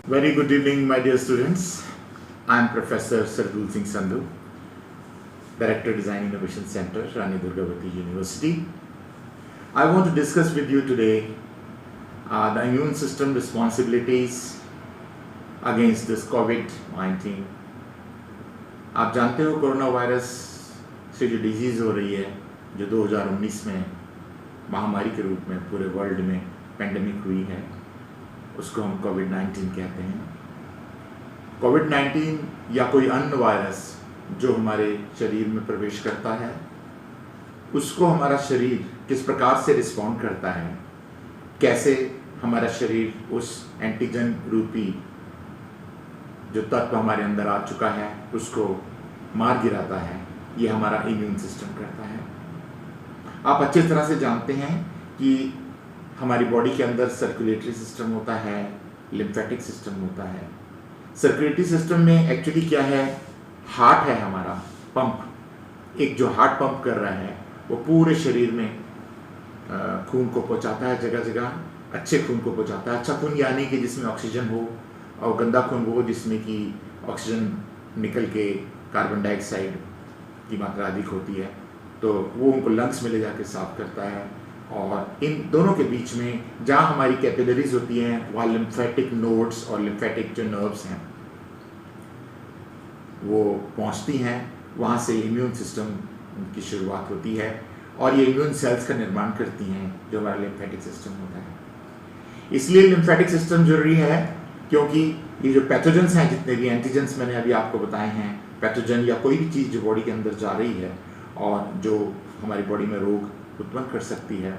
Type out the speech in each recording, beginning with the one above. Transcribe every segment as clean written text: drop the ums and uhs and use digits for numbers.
Very good evening, my dear students. I am Professor Sardul Singh Sandhu, Director Design Innovation Center, Rani Durgavati University. I want to discuss with you today the immune system responsibilities against this COVID-19. आप जानते हो corona virus से जो disease हो रही है, जो 2019 में महामारी के रूप में पूरे वर्ल्ड में पेंडेमिक हुई है, उसको हम कोविड-19 कहते हैं। कोविड-19 या कोई अन्य वायरस जो हमारे शरीर में प्रवेश करता है, उसको हमारा शरीर किस प्रकार से रिस्पॉन्ड करता है, कैसे हमारा शरीर उस एंटीजन रूपी जो तत्व हमारे अंदर आ चुका है उसको मार गिराता है, ये हमारा इम्यून सिस्टम करता है। आप अच्छी तरह से जानते हैं कि हमारी बॉडी के अंदर सर्कुलेटरी सिस्टम होता है, लिम्फेटिक सिस्टम होता है। सर्कुलेटरी सिस्टम में एक्चुअली क्या है, हार्ट है हमारा पंप, एक जो हार्ट पंप कर रहा है वो पूरे शरीर में खून को पहुंचाता है, जगह जगह अच्छे खून को पहुंचाता है। अच्छा खून यानी कि जिसमें ऑक्सीजन हो, और गंदा खून वो जिसमें कि ऑक्सीजन निकल के कार्बन डाइऑक्साइड की मात्रा अधिक होती है, तो वो उनको लंग्स में ले जाके साफ करता है। और इन दोनों के बीच में जहाँ हमारी कैपिलरीज होती हैं, वहाँ लिम्फेटिक नोड्स और लिम्फेटिक जो नर्व्स हैं वो पहुँचती हैं, वहाँ से इम्यून सिस्टम की शुरुआत होती है और ये इम्यून सेल्स का निर्माण करती हैं, जो हमारा लिम्फेटिक सिस्टम होता है। इसलिए लिम्फेटिक सिस्टम जरूरी है, क्योंकि ये जो पैथोजेंस हैं, जितने भी एंटीजेंस मैंने अभी आपको बताए हैं, पैथोजन या कोई भी चीज़ जो बॉडी के अंदर जा रही है और जो हमारी बॉडी में रोग उत्पन्न कर सकती है,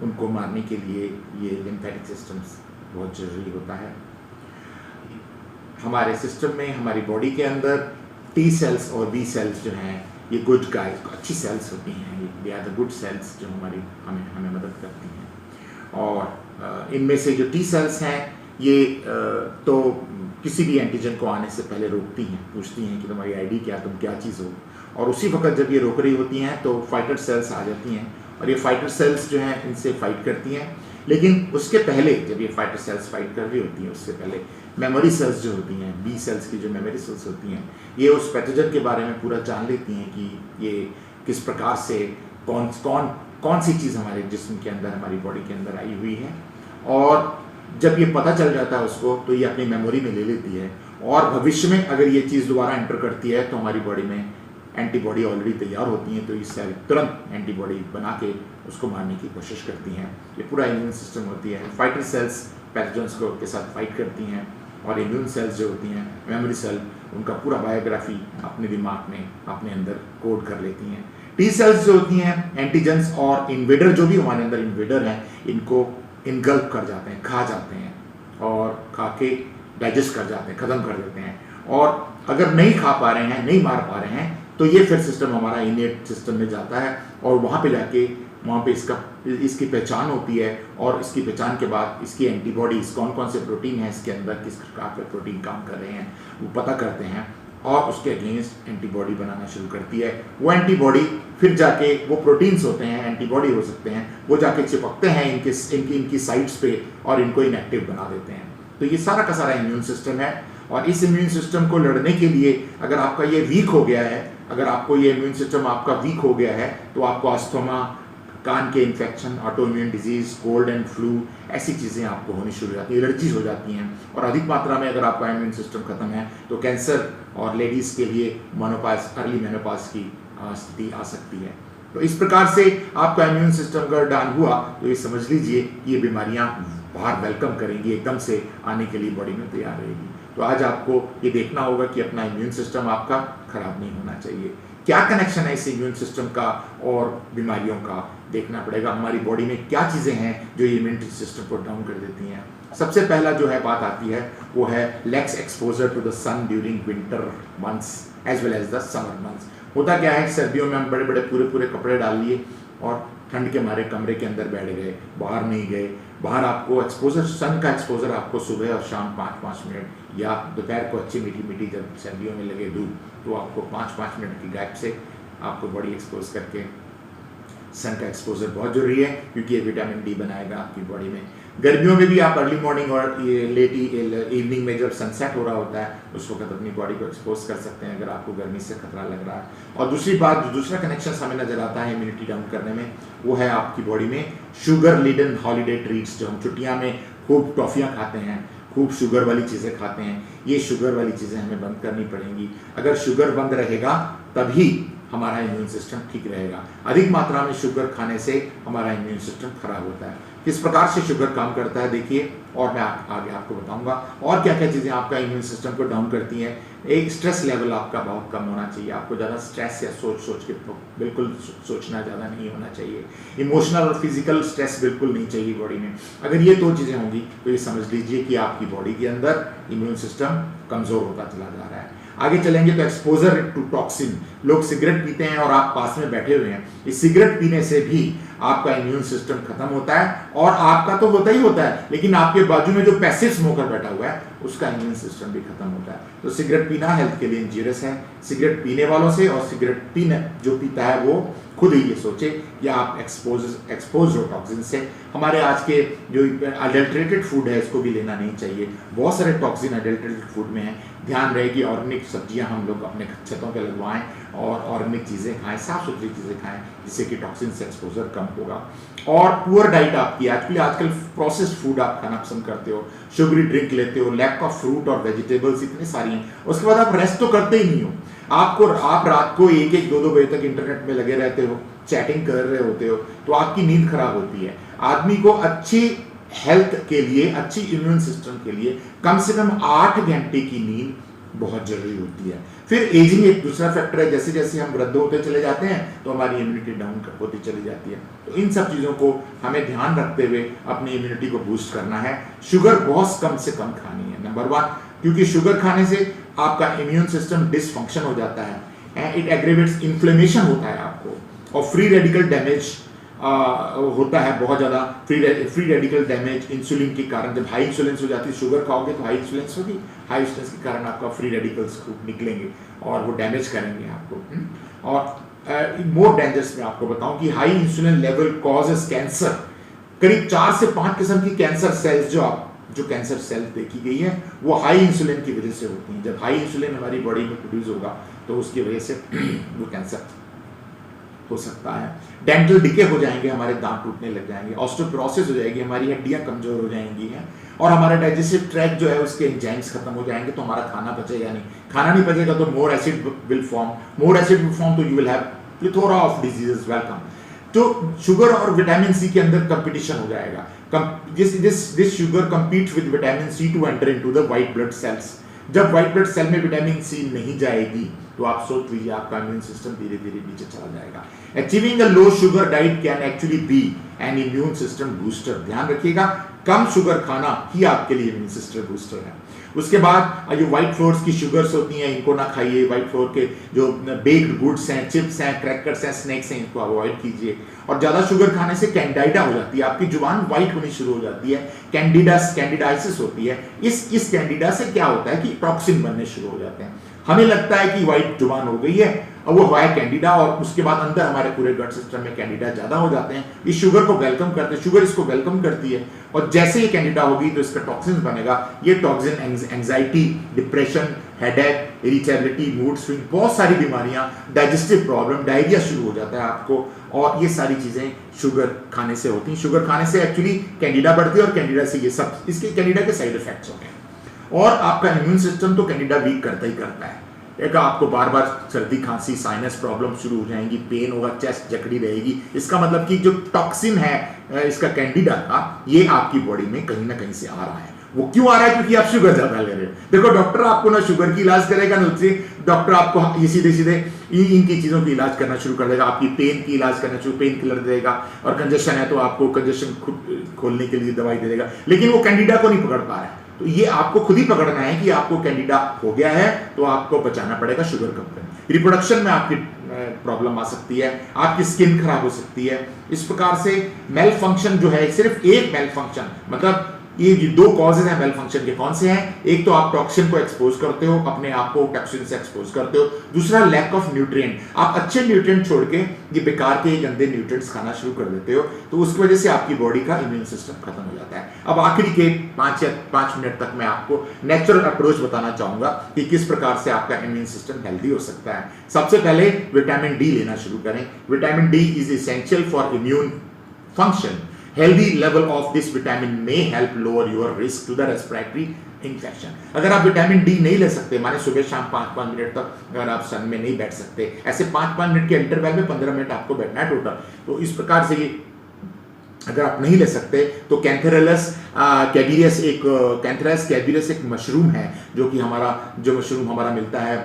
उनको मारने के लिए ये लिम्फेटिक सिस्टम्स बहुत ज़रूरी होता है। हमारे सिस्टम में, हमारी बॉडी के अंदर टी सेल्स और बी सेल्स जो हैं, ये गुड गाइस, अच्छी सेल्स होती हैं, ये आर द गुड सेल्स जो हमें मदद करती हैं। और इनमें से जो टी सेल्स हैं ये तो किसी भी एंटीजन को आने से पहले रोकती हैं, पूछती हैं कि तुम्हारी आईडी क्या, तुम क्या चीज़ हो, और उसी वक्त जब ये रोक रही होती हैं तो फाइटर सेल्स आ जाती हैं और ये फाइटर सेल्स जो हैं इनसे फाइट करती हैं। लेकिन उसके पहले, जब ये फाइटर सेल्स फाइट कर रही होती हैं, उससे पहले मेमोरी सेल्स जो होती हैं, बी सेल्स की जो मेमोरी सेल्स होती हैं, ये उस पैथोजन के बारे में पूरा जान लेती हैं कि ये किस प्रकार से कौन सी चीज़ हमारे जिस्म के अंदर, हमारी बॉडी के अंदर आई हुई है। और जब ये पता चल जाता है उसको, तो ये अपनी मेमोरी में ले लेती है और भविष्य में अगर ये चीज़ दोबारा एंटर करती है तो हमारी बॉडी में एंटीबॉडी ऑलरेडी तैयार होती हैं, तो ये सेल तुरंत एंटीबॉडी बना के उसको मारने की कोशिश करती हैं। ये पूरा इम्यून सिस्टम होती है। फाइटर सेल्स पैथोजेंस को के साथ फाइट करती हैं और इम्यून सेल्स जो होती हैं, मेमोरी सेल, उनका पूरा बायोग्राफी अपने दिमाग में, अपने अंदर कोड कर लेती हैं। टी सेल्स जो होती हैं, एंटीजेंस और इन्वेडर, जो भी हमारे अंदर इन्वेडर हैं, इनको इनगल्प कर जाते हैं, खा जाते हैं और खा के डाइजेस्ट कर जाते हैं, ख़त्म कर देते हैं। और अगर नहीं खा पा रहे हैं, नहीं मार पा रहे हैं, तो ये फिर सिस्टम हमारा इनेट सिस्टम में जाता है और वहाँ पे जाके वहाँ पे इसकी पहचान होती है। और इसकी पहचान के बाद इसकी एंटीबॉडीज़, कौन कौन से प्रोटीन हैं इसके अंदर, किस प्रकार के प्रोटीन काम कर रहे हैं, वो पता करते हैं और उसके अगेंस्ट एंटीबॉडी बनाना शुरू करती है। वो एंटीबॉडी फिर जाके, वो प्रोटीन्स होते हैं, एंटीबॉडी हो सकते हैं, वो जाके चिपकते हैं इनकी साइट्स पे और इनको इनएक्टिव बना देते हैं। तो ये सारा का सारा इम्यून सिस्टम है। और इस इम्यून सिस्टम को लड़ने के लिए अगर आपका ये वीक हो गया है, अगर आपको ये इम्यून सिस्टम आपका वीक हो गया है, तो आपको अस्थमा, कान के infection, auto immune disease, cold and flu, ऐसी चीज़ें आपको होनी शुरू हो जाती हैं, एलर्जीज हो जाती हैं। और अधिक मात्रा में अगर आपका इम्यून सिस्टम ख़त्म है तो कैंसर और लेडीज़ के लिए मोनोपाज, अर्ली मेनोपाज की स्थिति आ सकती है। तो इस प्रकार से आपका इम्यून सिस्टम अगर डाउन हुआ तो ये समझ लीजिए कि ये बीमारियाँ बाहर वेलकम करेंगी, एकदम से आने के लिए बॉडी में तैयार रहेगी। तो आज आपको ये देखना होगा कि अपना इम्यून सिस्टम आपका खराब नहीं होना चाहिए। क्या कनेक्शन है इस इम्यून सिस्टम का और बीमारियों का, देखना पड़ेगा। हमारी बॉडी में क्या चीज़ें हैं जो इम्यूनिटी सिस्टम को डाउन कर देती हैं। सबसे पहला जो है बात आती है वो है less exposure to the sun during winter months as well as the summer months. होता क्या है, सर्दियों में हम बड़े बड़े पूरे कपड़े डाल लिए और ठंड के मारे कमरे के अंदर बैठ गए, बाहर नहीं गए। बाहर आपको एक्सपोजर, सन का एक्सपोजर आपको सुबह और शाम 5-5 मिनट, या दोपहर को अच्छी मीठी जब सर्दियों में लगे धूप, तो आपको 5-5 मिनट की गैप से आपको बॉडी एक्सपोज करके सन का एक्सपोजर बहुत ज़रूरी है, क्योंकि ये विटामिन डी बनाएगा आपकी बॉडी में। गर्मियों में भी आप अर्ली मॉर्निंग और लेट इवनिंग में जब सनसेट हो रहा होता है उस वक्त अपनी बॉडी को एक्सपोज कर सकते हैं अगर आपको गर्मी से खतरा लग रहा है। और दूसरी बात, दूसरा कनेक्शन हमें नजर आता है इम्यूनिटी डाउन करने में, वो है आपकी बॉडी में शुगर लिडन हॉलीडे ट्रीट्स। जो हम छुट्टियां में खूब टॉफियां खाते हैं, खूब शुगर वाली चीज़ें खाते हैं, ये शुगर वाली चीज़ें हमें बंद करनी पड़ेंगी। अगर शुगर बंद रहेगा तभी हमारा इम्यून सिस्टम ठीक रहेगा। अधिक मात्रा में शुगर खाने से हमारा इम्यून सिस्टम खराब होता है। किस प्रकार से शुगर काम करता है देखिए, और मैं आगे आपको बताऊंगा और क्या क्या चीज़ें आपका इम्यून सिस्टम को डाउन करती हैं। एक स्ट्रेस लेवल आपका बहुत कम होना चाहिए, आपको ज़्यादा स्ट्रेस या सोच के बिल्कुल सोचना ज़्यादा नहीं होना चाहिए। इमोशनल और फिजिकल स्ट्रेस बिल्कुल नहीं चाहिए बॉडी में। अगर ये दो चीज़ें होंगी तो ये समझ लीजिए कि आपकी बॉडी के अंदर इम्यून सिस्टम कमज़ोर होता चला जा रहा है। आगे चलेंगे तो एक्सपोजर टू टॉक्सिन, लोग सिगरेट पीते हैं और आप पास में बैठे हुए हैं, इस सिगरेट पीने से भी आपका इम्यून सिस्टम खत्म होता है। और आपका तो होता ही होता है, लेकिन आपके बाजू में जो पैसिव स्मोकर बैठा हुआ है उसका इम्यून सिस्टम भी खत्म होता है। तो सिगरेट पीना हेल्थ के लिए इंजीरियस है। सिगरेट पीने वालों से और सिगरेट पीने जो पीता है वो खुद ही ये सोचे कि आप एक्सपोज हो टॉक्सिन से। हमारे आज के जो अडल्ट्रेटेड फूड है इसको भी लेना नहीं चाहिए, बहुत सारे टॉक्सिन अडल्ट्रेटेड फूड में है। ध्यान रहे कि ऑर्गेनिक सब्जियां हम लोग अपने छतों पे लगवाएं और ऑर्गेनिक चीज़ें खाएं, साफ़ सुथरी चीज़ें खाएं, जिससे कि टॉक्सिन से एक्सपोजर कम होगा। और पुअर डाइट आपकी आजकल प्रोसेस्ड फूड आप खाना पसंद करते हो, शुगरी ड्रिंक लेते हो, लैक ऑफ फ्रूट और वेजिटेबल्स इतनी सारी हैं, उसके बाद आप रेस्ट तो करते ही नहीं हो। आप रात को 1-2 बजे तक इंटरनेट में लगे रहते हो, चैटिंग कर रहे होते हो, तो आपकी नींद खराब होती है। आदमी को अच्छी हेल्थ के लिए, अच्छी इम्यून सिस्टम के लिए कम से कम 8 घंटे की नींद बहुत जरूरी होती है। फिर एजिंग एक दूसरा फैक्टर है, जैसे जैसे हम वृद्ध होते चले जाते हैं तो हमारी इम्यूनिटी डाउन होती चली जाती है। तो इन सब चीज़ों को हमें ध्यान रखते हुए अपनी इम्यूनिटी को बूस्ट करना है। शुगर बहुत कम से कम खानी है, नंबर 1, क्योंकि शुगर खाने से आपका इम्यून सिस्टम डिसफंक्शन हो जाता है, इट एग्रेवेट्स, इन्फ्लेमेशन होता है आपको, और फ्री रेडिकल डैमेज होता है बहुत ज़्यादा। फ्री रेडिकल डैमेज इंसुलिन के कारण, जब हाई इंसुलिन हो जाती है, शुगर खाओगे तो हाई इंसुलिन होगी, हाई इंसुलिन के कारण आपका फ्री रेडिकल्स खूब निकलेंगे और वो डैमेज करेंगे आपको। और मोर डेंजरस मैं आपको बताऊं कि high insulin level causes cancer. करीब 4 से 5 किस्म की कैंसर सेल्स जो कैंसर सेल्स देखी गई है वो हाई इंसुलिन की वजह से होती हैं। जब हाई इंसुलिन हमारी बॉडी में प्रोड्यूस होगा तो उसकी वजह से वो कैंसर हो सकता है। डेंटल डिके हो जाएंगे, हमारे दांत टूटने लग जाएंगे, ऑस्टियोपोरोसिस हो जाएगी, हमारी हड्डियां कमजोर हो जाएंगी हैं, और हमारा डाइजेस्टिव ट्रैक्ट जो है उसके एंजाइम्स खत्म हो जाएंगे, तो हमारा खाना पचेगा नहीं। खाना नहीं पचेगा तो मोर एसिड विल फॉर्म, तो you will have plethora of diseases. Welcome. तो शुगर और विटामिन सी के अंदर कंपटीशन हो जाएगा। This sugar competes with vitamin C to enter into the white blood cells. जब व्हाइट ब्लड सेल में vitamin C नहीं जाएगी तो आप सोच लीजिए आपका इम्यून सिस्टम धीरे धीरे नीचे चला जाएगा। Achieving a low sugar diet can actually be an immune system booster. ध्यान रखिएगा, कम शुगर खाना ही आपके लिए इम्यून सिस्टम बूस्टर है। उसके बाद जो व्हाइट फ्लोर्स की शुगर्स होती हैं इनको ना खाइए। व्हाइट फ्लोर के जो बेक्ड गुड्स हैं, चिप्स हैं, क्रैकर्स हैं, स्नैक्स हैं, इनको अवॉइड कीजिए। और ज़्यादा शुगर खाने से कैंडाइडा हो जाती है, आपकी जुबान व्हाइट होनी शुरू हो जाती है, कैंडिडाइसिस होती है। इस कैंडिडा से क्या होता है कि टॉक्सिन बनने शुरू हो जाते हैं। हमें लगता है कि व्हाइट जुबान हो गई है और वो है कैंडिडा, और उसके बाद अंदर हमारे पूरे गट सिस्टम में कैंडिडा ज्यादा हो जाते हैं। इस शुगर को वेलकम करते हैं, शुगर इसको वेलकम करती है, और जैसे ये कैंडिडा होगी तो इसका टॉक्सिन बनेगा। ये toxin anxiety, depression, headache, irritability, mood swing, बहुत सारी बीमारियां, डाइजेस्टिव प्रॉब्लम, डायरिया शुरू हो जाता है आपको, और ये सारी चीजें शुगर खाने से होती हैं। शुगर खाने से एक्चुअली कैंडिडा बढ़ती है, और कैंडिडा से ये सब, इसके कैंडिडा के साइड इफेक्ट्स होते हैं। और आपका इम्यून सिस्टम तो कैंडिडा वीक करता ही करता है। एक आपको बार बार सर्दी, खांसी, साइनस प्रॉब्लम शुरू हो जाएंगी, पेन होगा, चेस्ट जकड़ी रहेगी। इसका मतलब कि जो टॉक्सिन है इसका कैंडिडा का, ये आपकी बॉडी में कहीं ना कहीं से आ रहा है। वो क्यों आ रहा है? क्योंकि आप शुगर ज्यादा ले रहे हो। देखो, डॉक्टर आपको ना शुगर की इलाज करेगा ना उससे, डॉक्टर आपको ये सीधे सीधे इनकी चीजों की इलाज करना शुरू कर देगा। आपकी पेन की इलाज करना शुरू, पेन किलर देगा, और कंजेशन है तो आपको कंजेशन खोलने के लिए दवाई दे देगा, लेकिन वो कैंडिडा को नहीं पकड़ पा रहा है। तो ये आपको खुद ही पकड़ना है कि आपको कैंडिडा हो गया है, तो आपको बचाना पड़ेगा शुगर कम करना। रिप्रोडक्शन में आपकी प्रॉब्लम आ सकती है, आपकी स्किन खराब हो सकती है। इस प्रकार से मेल फंक्शन जो है, सिर्फ एक मेल फंक्शन, मतलब ये जो दो कॉजेज हैं वेल फंक्शन के, कौन से हैं? एक तो आप टॉक्सिन को एक्सपोज करते हो, अपने आप को टॉक्सिन से एक्सपोज करते हो। दूसरा लैक ऑफ न्यूट्रिएंट, आप अच्छे न्यूट्रिएंट छोड़ के ये बेकार के गंदे न्यूट्रिएंट्स खाना शुरू कर देते हो, तो उसकी वजह से आपकी बॉडी का इम्यून सिस्टम खत्म हो जाता है। अब आखिरी के 5 मिनट तक मैं आपको नेचुरल अप्रोच बताना चाहूंगा कि किस प्रकार से आपका इम्यून सिस्टम हेल्दी हो सकता है। सबसे पहले विटामिन डी लेना शुरू करें। Vitamin D is essential for immune function. Healthy level of this vitamin may help lower your risk to the respiratory infection. अगर आप विटामिन डी नहीं ले सकते, माने सुबह शाम 5-5 मिनट तक अगर आप सन में नहीं बैठ सकते, ऐसे 5-5 मिनट के इंटरवल में 15 मिनट आपको बैठना है टोटल, तो इस प्रकार से ये अगर आप नहीं ले सकते तो कैंथेरेलस कैबिरियस एक मशरूम है, जो कि जो मशरूम हमारा मिलता है,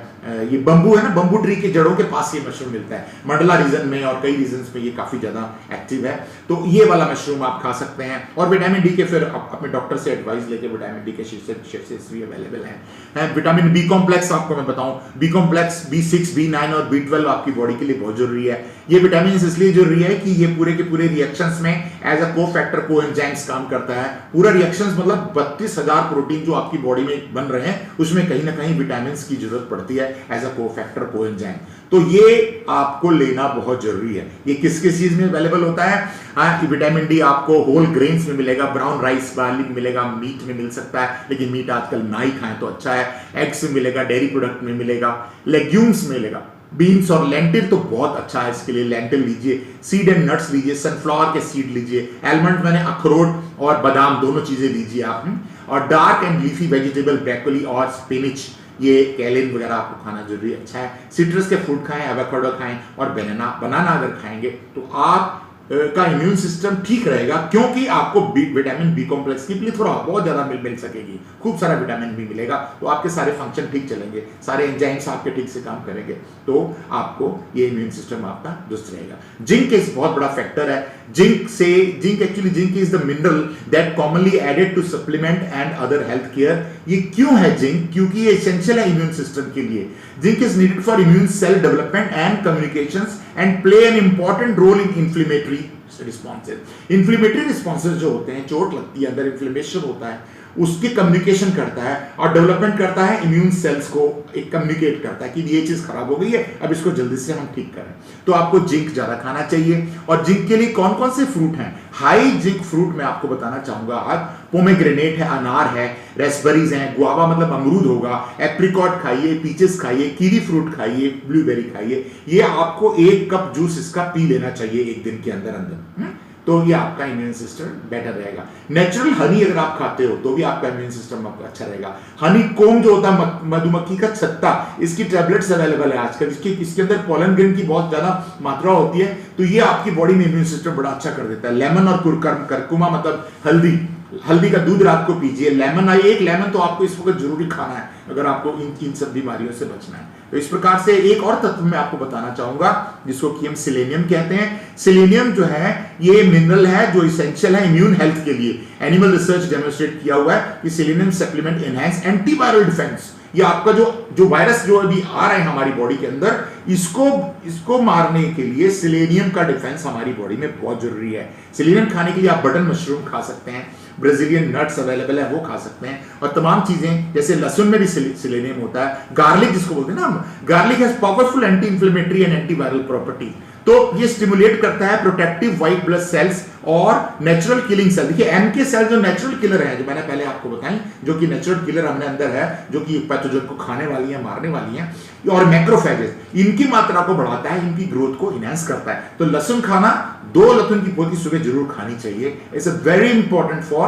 ये बंबू है ना, बंबू ट्री के जड़ों के पास ये मशरूम मिलता है मंडला रीजन में, और कई रीजन्स में ये काफी ज्यादा एक्टिव है, तो ये वाला मशरूम आप खा सकते हैं। और विटामिन डी के फिर अपने डॉक्टर से एडवाइस लेके विटामिन डी के शीर्षक भी अवेलेबल है। विटामिन बी कॉम्प्लेक्स आपको मैं बताऊं, बी कॉम्प्लेक्स B6, B9 और B12 आपकी बॉडी के लिए बहुत जरूरी है। ये विटामिन इसलिए जरूरी है कि ये पूरे के पूरे रिएक्शंस में एज अ कोफैक्टर कोएंजाइम्स काम करता है। पूरा रिएक्शंस मतलब 32,000 प्रोटीन जो आपकी बॉडी में बन रहे हैं, उसमें कहीं ना कहीं विटामिन की जरूरत पड़ती है एज अ कोफैक्टर कोएंजाइम, तो ये आपको लेना बहुत जरूरी है। ये किस किस चीज में अवेलेबल होता है? विटामिन डी आपको होल ग्रेन्स में मिलेगा, ब्राउन राइस बार्ली में मिलेगा, मीट में मिल सकता है, लेकिन मीट आजकल ना ही खाएं तो अच्छा है। एग्स में मिलेगा, डेयरी प्रोडक्ट में मिलेगा, लेग्यूम्स में मिलेगा, बीन्स और लेंटिल तो बहुत अच्छा है इसके लिए, लेंटिल लीजिए, सीड एंड नट्स लीजिए, सनफ्लावर के सीड लीजिए, एलमंड मैंने अखरोट और बादाम दोनों चीजें लीजिए आप, और dark and leafy vegetable broccoli और स्पिनिच, ये कैलिन वगैरह आपको खाना जरूरी अच्छा है। सिट्रस के फ्रूट खाएं, एवोकाडो खाएं और बनाना अगर खाएंगे तो आप का इम्यून सिस्टम ठीक रहेगा, क्योंकि आपको विटामिन बी कॉम्प्लेक्स की प्लीथोरा बहुत ज्यादा मिल सकेगी, खूब सारा विटामिन बी मिलेगा, तो आपके सारे फंक्शन ठीक चलेंगे, सारे एंजाइम्स आपके ठीक से काम करेंगे, तो आपको ये इम्यून सिस्टम आपका दुरुस्त रहेगा। जिंक एक बहुत बड़ा फैक्टर है। Zinc is the mineral that commonly added to supplement and other health care. ये क्यों है जिंक? क्योंकि ये एसेंशियल है इम्यून सिस्टम के लिए। Zinc is needed for immune cell development and communications and play an important role in inflammatory responses. Inflammatory responses जो होते हैं, चोट लगती है, अंदर इन्फ्लेमेशन होता है, उसकी कम्युनिकेशन करता है और डेवलपमेंट करता है, इम्यून सेल्स को एक कम्युनिकेट करता है कि ये चीज खराब हो गई है, अब इसको जल्दी से हम ठीक करें। तो आपको जिंक ज्यादा खाना चाहिए। और जिंक के लिए कौन कौन से फ्रूट हैं? हाई जिंक फ्रूट मैं आपको बताना चाहूंगा आज। पोमेग्रेनेट है, अनार है, रेस्पबेरीज हैं, गुआवा मतलब अमरूद होगा, एप्रिकॉट खाइए, पीचेस खाइए, कीवी फ्रूट खाइए, ब्लूबेरी खाइए। ये आपको 1 कप जूस इसका पी लेना चाहिए एक दिन के अंदर तो ये आपका इम्यून सिस्टम बेटर रहेगा। नेचुरल हनी अगर आप खाते हो तो भी आपका इम्यून सिस्टम आपका अच्छा रहेगा। हनी कोम जो होता है, मधुमक्खी का छत्ता, इसकी टैबलेट्स अवेलेबल है आजकल, इसके अंदर पोलन ग्रेन की बहुत ज्यादा मात्रा होती है, तो ये आपकी बॉडी में इम्यून सिस्टम बड़ा अच्छा कर देता है। लेमन और कुरकुमा मतलब हल्दी का दूध रात को पीजिए। एक लेमन तो आपको इस वक्त जरूरी खाना है अगर आपको इन सब बीमारियों से बचना है। तो इस प्रकार से एक और तत्व मैं आपको बताना चाहूंगा जिसको कि हम सेलेनियम कहते हैं। सेलेनियम जो है ये मिनरल है जो इसेंशियल है इम्यून हेल्थ के लिए। एनिमल रिसर्च डेमोन्स्ट्रेट किया हुआ है कि selenium supplement enhance antiviral defence. ये आपका जो वायरस जो अभी आ रहे हैं हमारी बॉडी के अंदर, इसको मारने के लिए सेलेनियम का डिफेंस हमारी बॉडी में बहुत जरूरी है। सेलेनियम खाने के लिए आप बटन मशरूम खा सकते हैं, ब्राजीलियन नट्स अवेलेबल है वो खा सकते हैं, और तमाम चीजें जैसे लहसुन में भी सेलेनियम होता है। गार्लिक जिसको बोलते हैं ना, garlic has powerful anti inflammatory and antiviral property. तो ये स्टिमुलेट करता है प्रोटेक्टिव व्हाइट ब्लड सेल्स और नेचुरल किलिंग सेल। देखिए एनके सेल जो नेचुरल किलर है, जो मैंने पहले आपको बताई, जो कि नेचुरल किलर हमने अंदर है, जो कि पैथोजन को खाने वाली है, मारने वाली है, और मैक्रोफेजेस, इनकी मात्रा को बढ़ाता है, इनकी ग्रोथ को इनहेंस करता है। तो लहसुन खाना, 2 लहसुन की पोती सुबह जरूर खानी चाहिए। It's a very important for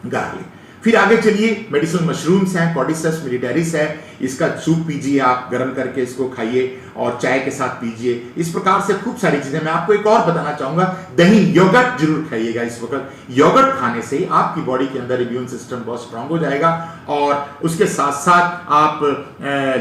garlic. फिर आगे चलिए, मेडिसिनल मशरूम्स हैं, कॉर्डिसेप्स मिलिटरीज है, इसका सूप पीजिए, आप गर्म करके इसको खाइए और चाय के साथ पीजिए। इस प्रकार से खूब सारी चीजें। मैं आपको एक और बताना चाहूंगा, दही, योगर्ट जरूर खाइएगा इस वक्त। योगर्ट खाने से आपकी बॉडी के अंदर इम्यून सिस्टम बहुत स्ट्रांग हो जाएगा, और उसके साथ साथ आप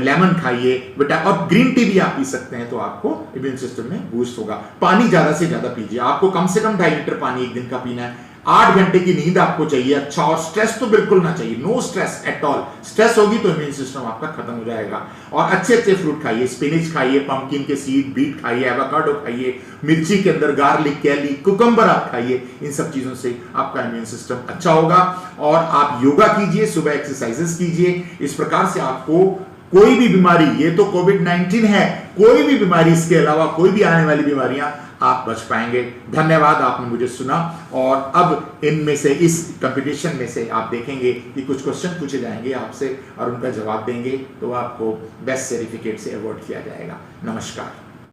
लेमन खाइए बेटा, और ग्रीन टी भी आप पी सकते हैं, तो आपको इम्यून सिस्टम में बूस्ट होगा। पानी ज्यादा से ज्यादा पीजिए, आपको कम से कम 2.5 लीटर पानी एक दिन का पीना है। 8 घंटे की नींद आपको चाहिए अच्छा, और स्ट्रेस तो बिल्कुल ना चाहिए, no stress at all. Stress होगी तो इम्यून सिस्टम आपका खत्म हो जाएगा। और अच्छे अच्छे फ्रूट खाइए, स्पिनिच खाइए, पंपकिन के सीड, बीट खाइए, एवोकाडो खाइए, मिर्ची के अंदर गार्लिक, कैली, कुकम्बर आप खाइए। इन सब चीजों से आपका इम्यून सिस्टम अच्छा होगा। और आप योगा कीजिए, सुबह एक्सरसाइजेस कीजिए। इस प्रकार से आपको कोई भी बीमारी, ये तो कोविड-19 है, कोई भी बीमारी, इसके अलावा कोई भी आने वाली बीमारियां आप बच पाएंगे। धन्यवाद, आपने मुझे सुना। और अब इनमें से, इस कंपटीशन में से आप देखेंगे कि कुछ क्वेश्चन पूछे जाएंगे आपसे और उनका जवाब देंगे तो आपको बेस्ट सर्टिफिकेट से अवार्ड किया जाएगा। नमस्कार।